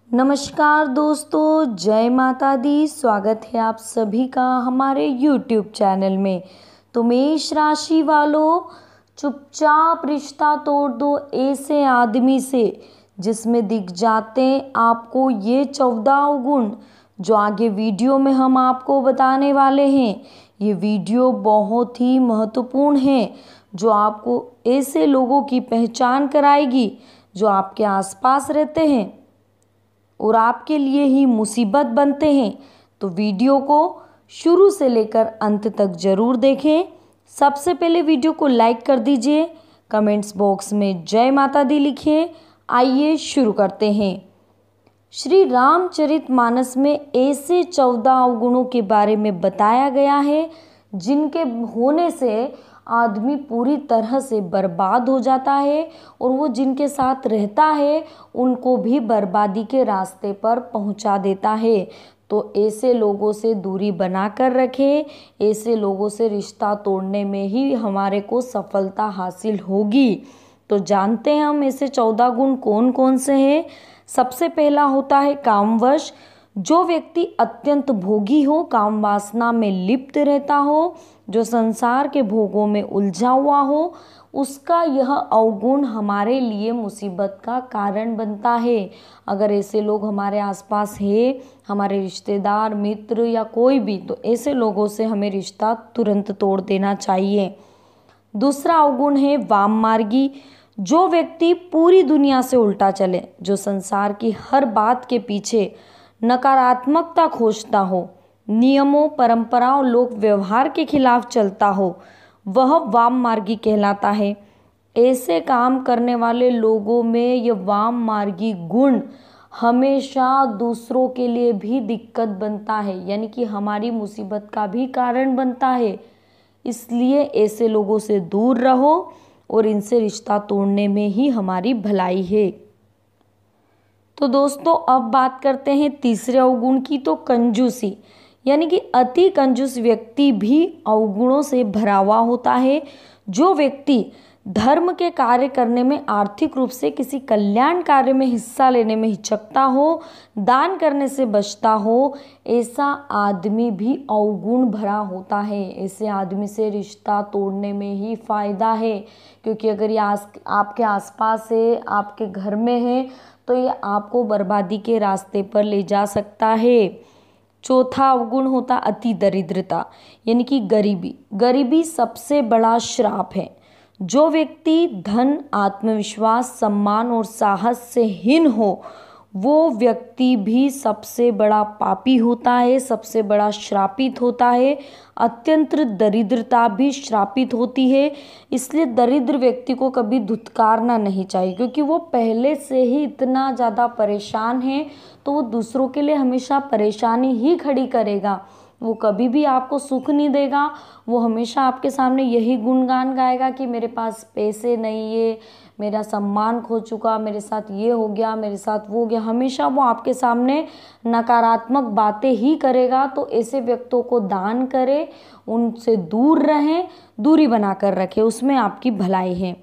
नमस्कार दोस्तों, जय माता दी। स्वागत है आप सभी का हमारे YouTube चैनल में। तो मेष राशि वालों, चुपचाप रिश्ता तोड़ दो ऐसे आदमी से जिसमें दिख जाते आपको ये 14 अवगुण जो आगे वीडियो में हम आपको बताने वाले हैं। ये वीडियो बहुत ही महत्वपूर्ण है जो आपको ऐसे लोगों की पहचान कराएगी जो आपके आसपास रहते हैं और आपके लिए ही मुसीबत बनते हैं। तो वीडियो को शुरू से लेकर अंत तक जरूर देखें। सबसे पहले वीडियो को लाइक कर दीजिए, कमेंट्स बॉक्स में जय माता दी लिखिए। आइए शुरू करते हैं। श्री रामचरितमानस में ऐसे 14 अवगुणों के बारे में बताया गया है जिनके होने से आदमी पूरी तरह से बर्बाद हो जाता है और वो जिनके साथ रहता है उनको भी बर्बादी के रास्ते पर पहुंचा देता है। तो ऐसे लोगों से दूरी बना कर रखें। ऐसे लोगों से रिश्ता तोड़ने में ही हमारे को सफलता हासिल होगी। तो जानते हैं हम ऐसे 14 गुण कौन कौन से हैं। सबसे पहला होता है कामवश। जो व्यक्ति अत्यंत भोगी हो, काम वासना में लिप्त रहता हो, जो संसार के भोगों में उलझा हुआ हो, उसका यह अवगुण हमारे लिए मुसीबत का कारण बनता है। अगर ऐसे लोग हमारे आसपास हैं, हमारे रिश्तेदार, मित्र या कोई भी, तो ऐसे लोगों से हमें रिश्ता तुरंत तोड़ देना चाहिए। दूसरा अवगुण है वाममार्गी। जो व्यक्ति पूरी दुनिया से उल्टा चले, जो संसार की हर बात के पीछे नकारात्मकता खोजता हो, नियमों, परंपराओं, लोक व्यवहार के खिलाफ चलता हो, वह वाममार्गी कहलाता है। ऐसे काम करने वाले लोगों में यह वाममार्गी गुण हमेशा दूसरों के लिए भी दिक्कत बनता है, यानी कि हमारी मुसीबत का भी कारण बनता है। इसलिए ऐसे लोगों से दूर रहो और इनसे रिश्ता तोड़ने में ही हमारी भलाई है। तो दोस्तों, अब बात करते हैं तीसरे अवगुण की। तो कंजूसी, यानी कि अति कंजूस व्यक्ति भी अवगुणों से भरा हुआ होता है। जो व्यक्ति धर्म के कार्य करने में, आर्थिक रूप से किसी कल्याण कार्य में हिस्सा लेने में हिचकता हो, दान करने से बचता हो, ऐसा आदमी भी अवगुण भरा होता है। ऐसे आदमी से रिश्ता तोड़ने में ही फायदा है, क्योंकि अगर ये आपके आसपास है, आपके घर में है, तो ये आपको बर्बादी के रास्ते पर ले जा सकता है। चौथा अवगुण होता अति दरिद्रता, यानी कि गरीबी। गरीबी सबसे बड़ा श्राप है। जो व्यक्ति धन, आत्मविश्वास, सम्मान और साहस से हीन हो, वो व्यक्ति भी सबसे बड़ा पापी होता है, सबसे बड़ा श्रापित होता है। अत्यंत दरिद्रता भी श्रापित होती है। इसलिए दरिद्र व्यक्ति को कभी धुतकारना नहीं चाहिए, क्योंकि वो पहले से ही इतना ज़्यादा परेशान है, तो वो दूसरों के लिए हमेशा परेशानी ही खड़ी करेगा। वो कभी भी आपको सुख नहीं देगा। वो हमेशा आपके सामने यही गुणगान गाएगा कि मेरे पास पैसे नहीं है, मेरा सम्मान खो चुका, मेरे साथ ये हो गया, मेरे साथ वो हो गया। हमेशा वो आपके सामने नकारात्मक बातें ही करेगा। तो ऐसे व्यक्तियों को दान करें, उनसे दूर रहें, दूरी बनाकर रखें, उसमें आपकी भलाई है।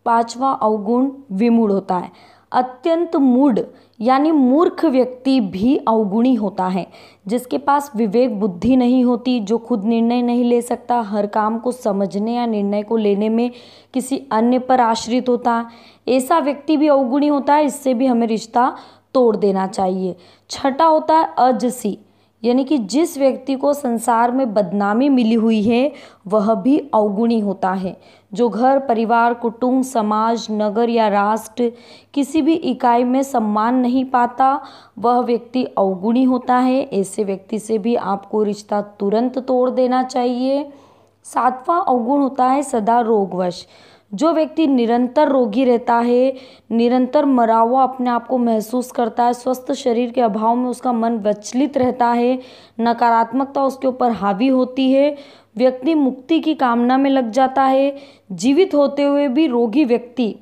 पांचवा अवगुण विमूढ़ होता है। अत्यंत मूढ़ यानी मूर्ख व्यक्ति भी अवगुणी होता है। जिसके पास विवेक बुद्धि नहीं होती, जो खुद निर्णय नहीं ले सकता, हर काम को समझने या निर्णय को लेने में किसी अन्य पर आश्रित होता, ऐसा व्यक्ति भी अवगुणी होता है। इससे भी हमें रिश्ता तोड़ देना चाहिए। छठा होता है अजसी, यानी कि जिस व्यक्ति को संसार में बदनामी मिली हुई है वह भी अवगुणी होता है। जो घर, परिवार, कुटुंब, समाज, नगर या राष्ट्र किसी भी इकाई में सम्मान नहीं पाता, वह व्यक्ति अवगुणी होता है। ऐसे व्यक्ति से भी आपको रिश्ता तुरंत तोड़ देना चाहिए। सातवां अवगुण होता है सदा रोगवश। जो व्यक्ति निरंतर रोगी रहता है, निरंतर मरा हुआ अपने आप को महसूस करता है, स्वस्थ शरीर के अभाव में उसका मन विचलित रहता है, नकारात्मकता उसके ऊपर हावी होती है, व्यक्ति मुक्ति की कामना में लग जाता है। जीवित होते हुए भी रोगी व्यक्ति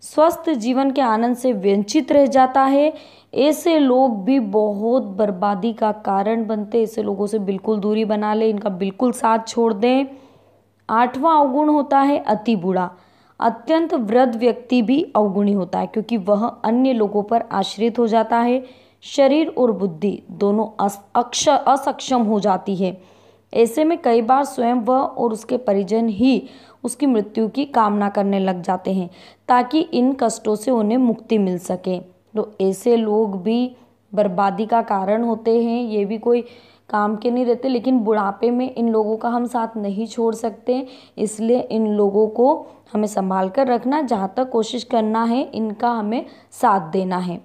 स्वस्थ जीवन के आनंद से वंचित रह जाता है। ऐसे लोग भी बहुत बर्बादी का कारण बनते। ऐसे लोगों से बिल्कुल दूरी बना ले, इनका बिल्कुल साथ छोड़ दें। आठवां अवगुण होता है अति बूढ़ा। अत्यंत वृद्ध व्यक्ति भी अवगुणी होता है, क्योंकि वह अन्य लोगों पर आश्रित हो जाता है, शरीर और बुद्धि दोनों असक्षम हो जाती है। ऐसे में कई बार स्वयं वह और उसके परिजन ही उसकी मृत्यु की कामना करने लग जाते हैं ताकि इन कष्टों से उन्हें मुक्ति मिल सके। तो ऐसे लोग भी बर्बादी का कारण होते हैं, ये भी कोई काम के नहीं रहते, लेकिन बुढ़ापे में इन लोगों का हम साथ नहीं छोड़ सकते, इसलिए इन लोगों को हमें संभाल कर रखना, जहाँ तक कोशिश करना है इनका हमें साथ देना है।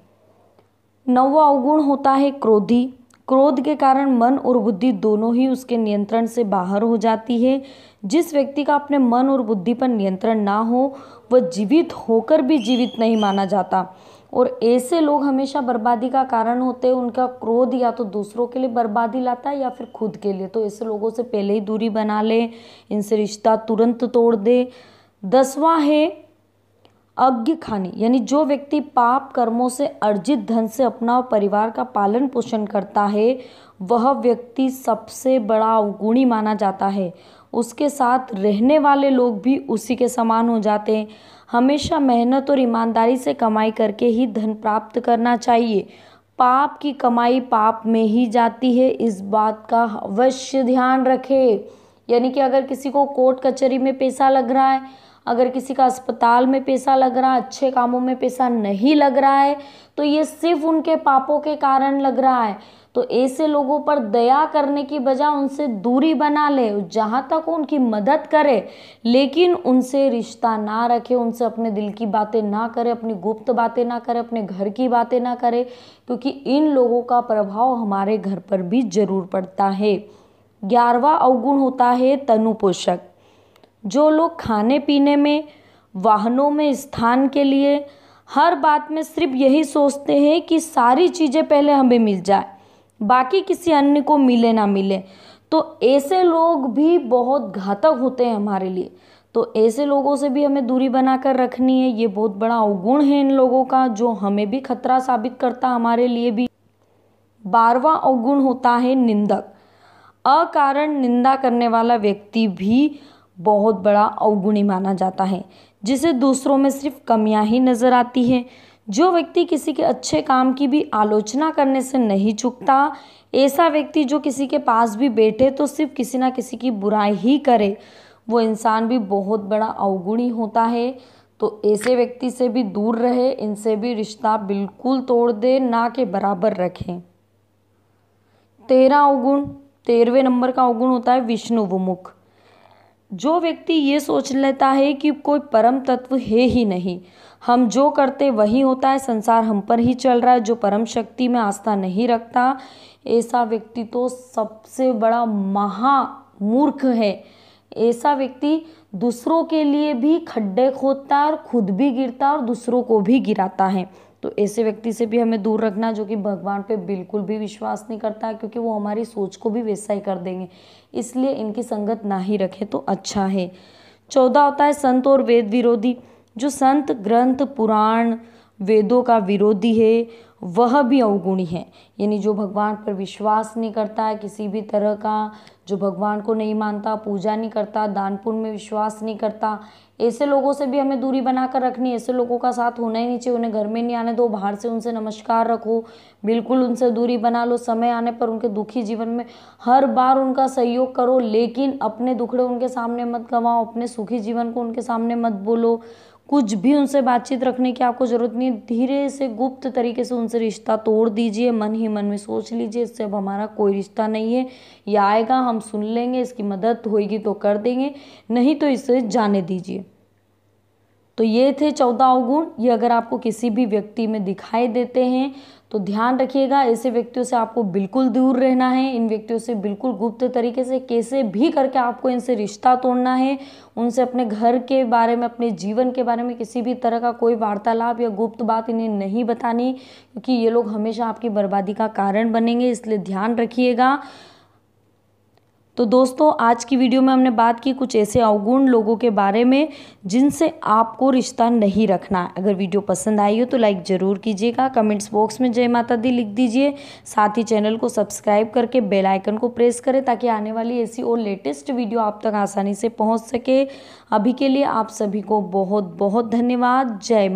9वां अवगुण होता है क्रोधी। क्रोध के कारण मन और बुद्धि दोनों ही उसके नियंत्रण से बाहर हो जाती है। जिस व्यक्ति का अपने मन और बुद्धि पर नियंत्रण ना हो वह जीवित होकर भी जीवित नहीं माना जाता, और ऐसे लोग हमेशा बर्बादी का कारण होते हैं। उनका क्रोध या तो दूसरों के लिए बर्बादी लाता है या फिर खुद के लिए। तो ऐसे लोगों से पहले ही दूरी बना ले, इनसे रिश्ता तुरंत तोड़ दे। 10वां है अज्ञ खानी, यानी जो व्यक्ति पाप कर्मों से अर्जित धन से अपना परिवार का पालन पोषण करता है वह व्यक्ति सबसे बड़ा अवगुणी माना जाता है। उसके साथ रहने वाले लोग भी उसी के समान हो जाते हैं। हमेशा मेहनत और ईमानदारी से कमाई करके ही धन प्राप्त करना चाहिए। पाप की कमाई पाप में ही जाती है, इस बात का अवश्य ध्यान रखें। यानी कि अगर किसी को कोर्ट कचहरी में पैसा लग रहा है, अगर किसी का अस्पताल में पैसा लग रहा है, अच्छे कामों में पैसा नहीं लग रहा है, तो ये सिर्फ उनके पापों के कारण लग रहा है। तो ऐसे लोगों पर दया करने की बजाय उनसे दूरी बना ले, जहाँ तक उनकी मदद करे, लेकिन उनसे रिश्ता ना रखे, उनसे अपने दिल की बातें ना करे, अपनी गुप्त बातें ना करे, अपने घर की बातें ना करे, क्योंकि इन लोगों का प्रभाव हमारे घर पर भी जरूर पड़ता है। 11वां अवगुण होता है तनुपोषक। जो लोग खाने पीने में, वाहनों में, स्थान के लिए हर बात में सिर्फ यही सोचते हैं कि सारी चीज़ें पहले हमें मिल जाए, बाकी किसी अन्य को मिले ना मिले, तो ऐसे लोग भी बहुत घातक होते हैं हमारे लिए। तो ऐसे लोगों से भी हमें दूरी बनाकर रखनी है। ये बहुत बड़ा अवगुण है इन लोगों का, जो हमें भी खतरा साबित करता हमारे लिए भी। 12वां अवगुण होता है निंदक। अकारण निंदा करने वाला व्यक्ति भी बहुत बड़ा अवगुणी माना जाता है, जिसे दूसरों में सिर्फ कमियां ही नजर आती है। जो व्यक्ति किसी के अच्छे काम की भी आलोचना करने से नहीं चूकता, ऐसा व्यक्ति जो किसी के पास भी बैठे तो सिर्फ किसी ना किसी की बुराई ही करे, वो इंसान भी बहुत बड़ा अवगुणी होता है। तो ऐसे व्यक्ति से भी दूर रहे, इनसे भी रिश्ता बिल्कुल तोड़ दे, ना के बराबर रखें। 13वें नंबर का अवगुण होता है विष्णु विमुख। जो व्यक्ति ये सोच लेता है कि कोई परम तत्व है ही नहीं, हम जो करते वही होता है, संसार हम पर ही चल रहा है, जो परम शक्ति में आस्था नहीं रखता, ऐसा व्यक्ति तो सबसे बड़ा महामूर्ख है। ऐसा व्यक्ति दूसरों के लिए भी खड्डे खोदता है और खुद भी गिरता है और दूसरों को भी गिराता है। तो ऐसे व्यक्ति से भी हमें दूर रखना, जो कि भगवान पे बिल्कुल भी विश्वास नहीं करता है, क्योंकि वो हमारी सोच को भी वैसा ही कर देंगे। इसलिए इनकी संगत ना ही रखें तो अच्छा है। 14 होता है संत और वेद विरोधी। जो संत, ग्रंथ, पुराण, वेदों का विरोधी है वह भी अवगुणी है। यानी जो भगवान पर विश्वास नहीं करता है किसी भी तरह का, जो भगवान को नहीं मानता, पूजा नहीं करता, दान पुण्य में विश्वास नहीं करता, ऐसे लोगों से भी हमें दूरी बनाकर रखनी है। ऐसे लोगों का साथ होना ही नहीं चाहिए। उन्हें घर में नहीं आने दो, बाहर से उनसे नमस्कार रखो, बिल्कुल उनसे दूरी बना लो। समय आने पर उनके दुखी जीवन में हर बार उनका सहयोग करो, लेकिन अपने दुखड़े उनके सामने मत गंवाओ, अपने सुखी जीवन को उनके सामने मत बोलो। कुछ भी उनसे बातचीत रखने की आपको ज़रूरत नहीं है। धीरे से गुप्त तरीके से उनसे रिश्ता तोड़ दीजिए। मन ही मन में सोच लीजिए इससे अब हमारा कोई रिश्ता नहीं है, ये आएगा हम सुन लेंगे, इसकी मदद होगी तो कर देंगे, नहीं तो इसे जाने दीजिए। तो ये थे 14 अवगुण। ये अगर आपको किसी भी व्यक्ति में दिखाई देते हैं तो ध्यान रखिएगा, ऐसे व्यक्तियों से आपको बिल्कुल दूर रहना है। इन व्यक्तियों से बिल्कुल गुप्त तरीके से कैसे भी करके आपको इनसे रिश्ता तोड़ना है। उनसे अपने घर के बारे में, अपने जीवन के बारे में किसी भी तरह का कोई वार्तालाप या गुप्त बात इन्हें नहीं बतानी, क्योंकि ये लोग हमेशा आपकी बर्बादी का कारण बनेंगे, इसलिए ध्यान रखिएगा। तो दोस्तों, आज की वीडियो में हमने बात की कुछ ऐसे अवगुण लोगों के बारे में जिनसे आपको रिश्ता नहीं रखना है। अगर वीडियो पसंद आई हो तो लाइक ज़रूर कीजिएगा, कमेंट्स बॉक्स में जय माता दी लिख दीजिए, साथ ही चैनल को सब्सक्राइब करके बेल आइकन को प्रेस करें ताकि आने वाली ऐसी और लेटेस्ट वीडियो आप तक आसानी से पहुँच सके। अभी के लिए आप सभी को बहुत बहुत धन्यवाद। जय माता।